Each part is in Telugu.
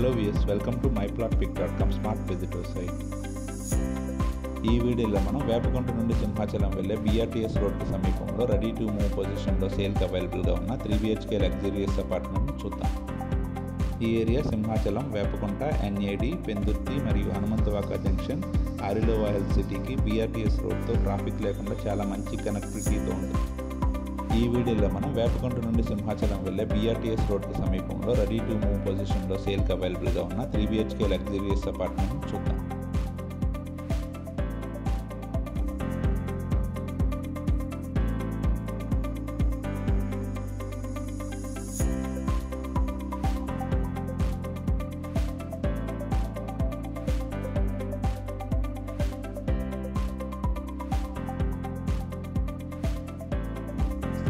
Hello viewers, welcome to myplotpic.com smart visitor site. ఈ వీడియోలో మనం వేపకొండ నుండి సింహాచలం వెళ్ళే BRTS రోడ్డు సమీపంలో రెడీ టు మూవ్ పొజిషన్లో సేల్కి అవైలబుల్గా ఉన్న 3 BHK లగ్జరియస్ అపార్ట్మెంట్ని చూద్దాం. ఈ ఏరియా సింహాచలం, వేపకొండ, NAD, పెందుర్తి మరియు హనుమంతవాక జంక్షన్, ఆరిలోవా హెల్త్ సిటీకి BRTS రోడ్తో ట్రాఫిక్ లేకుండా చాలా మంచి కనెక్టివిటీతో ఉంది. ఈ వీడియోలో మనం వేపకొండ నుండి సింహాచలం వెళ్ళే BRTS రోడ్డు సమీపంలో రెడీ టు మూవ్ పొజిషన్లో సేల్కి అవైలబుల్గా ఉన్న 3 BHK లగ్జరియస్ అపార్ట్మెంట్ని చూద్దాం.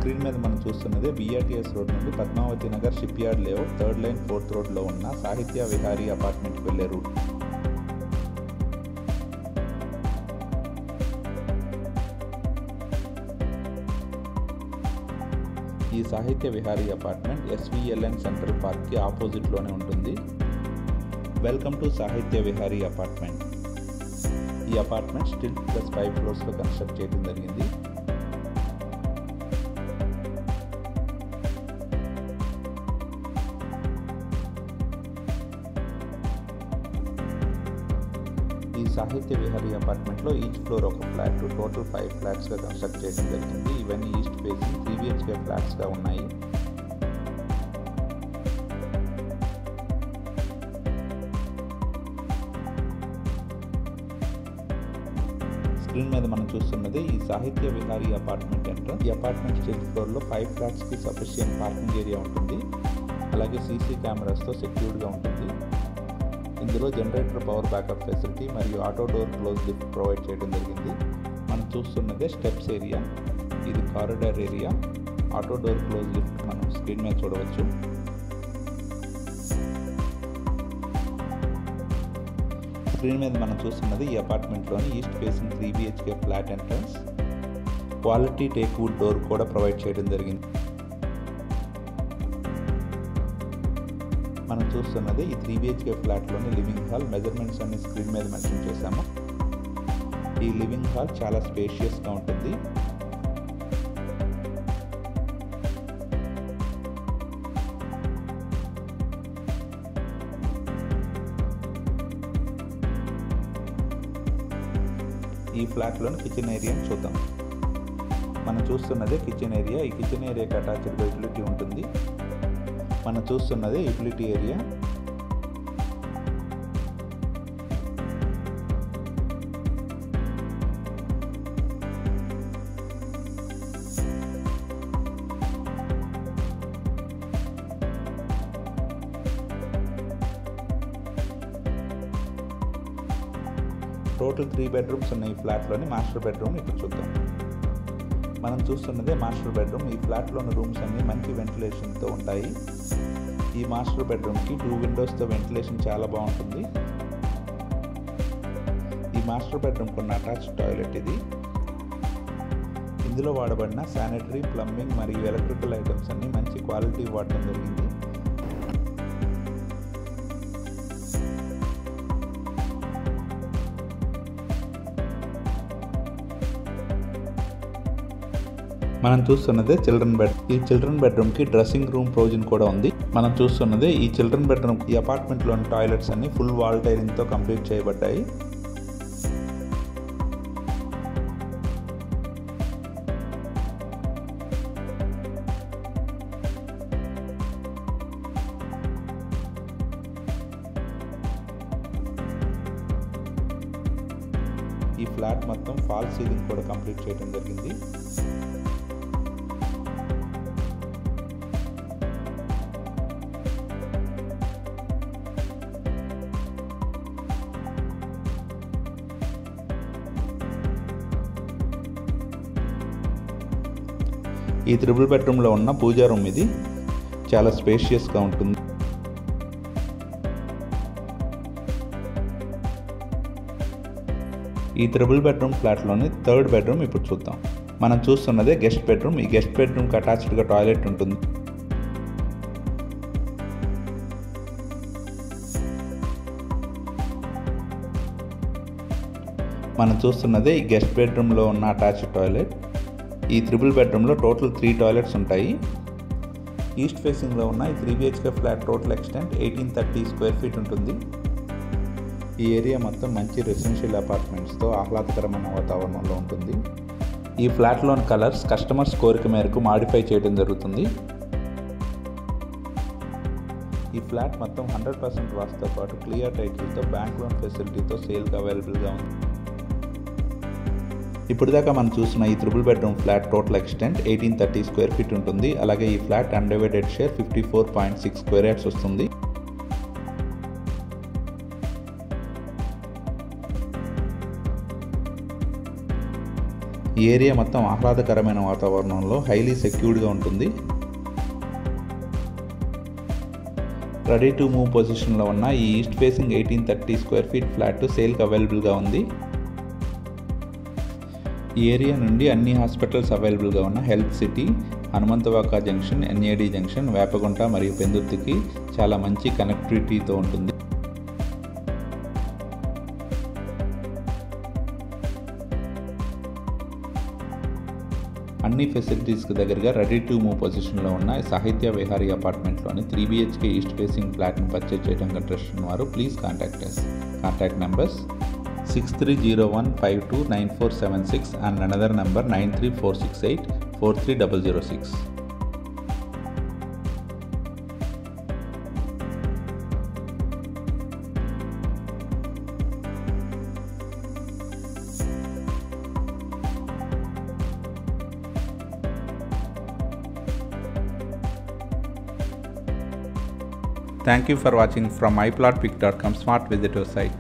స్క్రీన్ మీద మనం చూస్తున్నదే BRTS రోడ్ నుండి Padmavathi Nagar ship yard layout 3rd line 4th రోడ్లో ఉన్న సాహిత్య విహారీ అపార్ట్మెంట్కి వెళ్ళే రూట్. ఈ సాహిత్య విహారీ అపార్ట్మెంట్ SVLN సెంట్రల్ పార్క్కి ఆపోజిట్లోనే ఉంటుంది. వెల్కమ్ టు సాహిత్య విహారీ అపార్ట్మెంట్. ఈ అపార్ట్మెంట్ స్టిల్ ప్లస్ 5 ఫ్లోర్స్లో కన్స్ట్రక్ట్ చేయడం జరిగింది. ఈ సాహిత్య విహారీ అపార్ట్మెంట్లో ఈచ్ ఫ్లోర్ ఒక ఫ్లాట్, టోటల్ 5 ఫ్లాట్స్గా కన్స్ట్రక్ట్ చేయడం జరిగింది. ఇవన్నీ ఈస్ట్ ఫేసింగ్ 3 BHK ఫ్లాట్స్గా ఉన్నాయి. స్క్రీన్ మీద మనం చూస్తున్నది ఈ సాహిత్య విహారీ అపార్ట్మెంట్ ఎంట్రన్స్. ఈ అపార్ట్మెంట్ 6th ఫ్లోర్లో 5 ఫ్లాట్స్కి సఫిషియెంట్ పార్కింగ్ ఏరియా ఉంటుంది. అలాగే CC కెమెరాస్తో సెక్యూర్డ్గా ఉంటుంది. ఇందులో జనరేటర్, పవర్ బ్యాకప్ ఫెసిలిటీ మరియు auto door close lift provide చేయడం జరిగింది. మనం చూస్తున్నదే స్టెప్స్ ఏరియా. ఇది corridor area. Auto door close lift మనం స్క్రీన్ మీద చూడవచ్చు. స్క్రీన్ మీద మనం చూస్తున్నది ఈ అపార్ట్మెంట్లోని east facing 3 BHK flat entrance. Quality teak wood door కూడా ప్రొవైడ్ చేయడం జరిగింది. మనం చూస్తున్నది ఈ 3 BHK ఫ్లాట్లోని లివింగ్ హాల్. మెజర్మెంట్స్ అన్ని స్క్రీన్ మీద మెన్షన్ చేశాము. ఈ లివింగ్ హాల్ చాలా స్పేషియస్గా ఉంటుంది. ఈ ఫ్లాట్లోని కిచెన్ ఏరియాని చూద్దాం. మనం చూస్తున్నదే కిచెన్ ఏరియా. ఈ కిచెన్ ఏరియాకి అటాచ్డ్గా యూటిలిటీ ఉంటుంది. మనం చూస్తున్నదే యూటిలిటీ ఏరియా. టోటల్ 3 బెడ్రూమ్స్ ఉన్న ఈ ఫ్లాట్లోని మాస్టర్ బెడ్రూమ్ ఇప్పుడు చూద్దాం. మనం చూస్తున్నదే మాస్టర్ బెడ్రూమ్. ఈ ఫ్లాట్లోని రూమ్స్ అన్నీ మంచి వెంటిలేషన్తో ఉంటాయి. ఈ మాస్టర్ బెడ్రూమ్కి 2 విండోస్తో వెంటిలేషన్ చాలా బాగుంటుంది. ఈ మాస్టర్ బెడ్రూమ్కి ఉన్న అటాచ్డ్ టాయిలెట్ ఇది. ఇందులో వాడబడిన శానిటరీ, ప్లంబింగ్ మరియు ఎలక్ట్రికల్ ఐటమ్స్ అన్నీ మంచి క్వాలిటీ వాడటం జరిగింది. మనం చూస్తున్నదే చిల్డ్రన్ బెడ్. ఈ చిల్డ్రన్ బెడ్రూమ్కి డ్రెస్సింగ్ రూమ్ ప్రొవిజన్ కూడా ఉంది. మనం చూస్తున్నదే ఈ చిల్డ్రన్ బెడ్రూమ్. ఈ అపార్ట్మెంట్లోని టాయిలెట్స్ అన్ని ఫుల్ వాల్ టైలింగ్తో కంప్లీట్ చేయబడ్డాయి. ఈ ఫ్లాట్ మొత్తం ఫాల్ సీలింగ్ కూడా కంప్లీట్ చేయడం జరిగింది. ఈ 3 బెడ్రూమ్లో ఉన్న పూజా రూమ్ ఇది. చాలా స్పేషియస్గా ఉంటుంది. ఈ 3 బెడ్రూమ్ ఫ్లాట్లోని 3rd బెడ్రూమ్ ఇప్పుడు చూద్దాం. మనం చూస్తున్నదే గెస్ట్ బెడ్రూమ్. ఈ గెస్ట్ బెడ్రూమ్కి అటాచ్డ్గా టాయిలెట్ ఉంటుంది. మనం చూస్తున్నదే ఈ గెస్ట్ బెడ్రూమ్లో ఉన్న అటాచ్డ్ టాయిలెట్. ఈ త్రిబుల్ బెడ్రూమ్లో టోటల్ 3 టాయిలెట్స్ ఉంటాయి. ఈస్ట్ ఫేసింగ్లో ఉన్న ఈ 3 BHK flat total extent 1830 square feet ఉంటుంది. ఈ ఏరియా మొత్తం మంచి రెసిడెన్షియల్ అపార్ట్మెంట్స్తో ఆహ్లాదకరమైన వాతావరణంలో ఉంటుంది. ఈ ఫ్లాట్లోని కలర్స్ కస్టమర్స్ కోరిక మేరకు మాడిఫై చేయడం జరుగుతుంది. ఈ ఫ్లాట్ మొత్తం 100% వాస్తుతో పాటు క్లియర్ టైటిల్తో బ్యాంక్ లోన్ ఫెసిలిటీతో సేల్కి అవైలబుల్గా ఉంది. ఇప్పుడు దాకా మనం చూసిన ఈ triple bedroom flat total extent 1830 square feet ఉంటుంది. అలాగే ఈ flat undivided share 54.6 square yards వస్తుంది. ఈ ఏరియా మొత్తం ఆహ్లాదకరమైన వాతావరణంలో హైలీ సెక్యూర్డ్గా ఉంటుంది. రెడీ టు మూవ్ పొజిషన్లో ఉన్న ఈ east facing 1830 square feet flat సేల్కి అవైలబుల్గా ఉంది. ఈ ఏరియా నుండి అన్ని హాస్పిటల్స్ అవైలబుల్గా ఉన్న health city, Hanumanthavaka junction, NAD junction, Vepagunta మరియు పెందుర్తికి చాలా మంచి కనెక్టివిటీతో ఉంటుంది. అన్ని ఫెసిలిటీస్కి దగ్గరగా రెడీ టు మూవ్ పొజిషన్లో ఉన్న సాహిత్య విహారీ అపార్ట్మెంట్లోని 3 BHK ఈస్ట్ ఫేసింగ్ ఫ్లాట్ని పర్చేజ్ చేయడానికి ఇంట్రెస్ట్ ఉన్నవారు please contact us. Contact numbers 6301529476 and another number 93468 43006. Thank you for watching from myplotpic.com smart visitor site.